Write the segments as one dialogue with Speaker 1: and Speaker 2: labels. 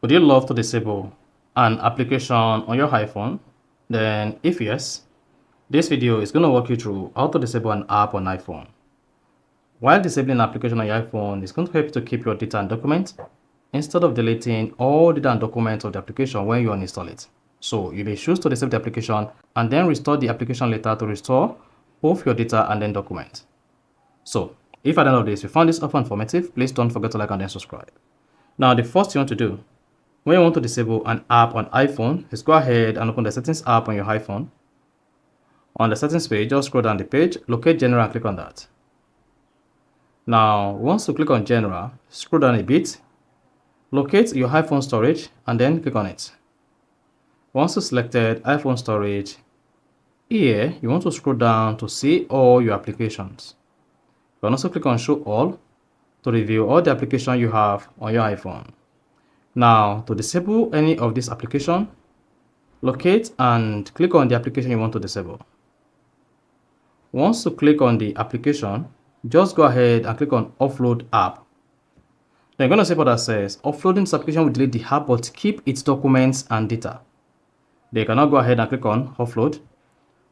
Speaker 1: Would you love to disable an application on your iPhone? Then if yes, this video is going to walk you through how to disable an app on iPhone. While disabling an application on your iPhone is going to help you to keep your data and documents instead of deleting all data and documents of the application when you uninstall it. So you may choose to disable the application and then restore the application later to restore both your data and then documents. So if at the end of this you found this offer informative, please don't forget to like and then subscribe. Now the first thing you want to do when you want to disable an app on iPhone is go ahead and open the settings app on your iPhone. On the settings page, just scroll down the page, locate general and click on that. Now once you click on general, scroll down a bit, locate your iPhone storage and then click on it. Once you selected iPhone storage, here you want to scroll down to see all your applications. You can also click on show all to review all the applications you have on your iPhone. Now to disable any of this application, locate and click on the application you want to disable. Once you click on the application, just go ahead and click on offload app. Then you're going to see what that says. Offloading this application will delete the app but keep its documents and data. Then you can now go ahead and click on offload.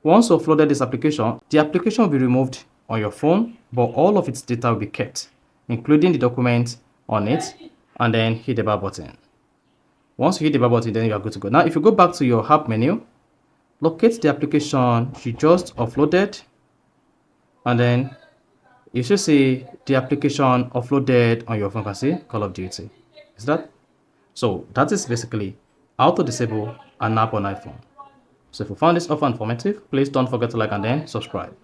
Speaker 1: Once you offloaded this application, the application will be removed on your phone, but all of its data will be kept, including the documents on it, and then hit the back button. Once you hit the back button, then you are good to go. Now, if you go back to your app menu, locate the application you just offloaded, and then you should see the application offloaded on your phone. You can see Call of Duty. Is that? So that is basically how to disable an app on iPhone. So if you found this offer informative, please don't forget to like and then subscribe.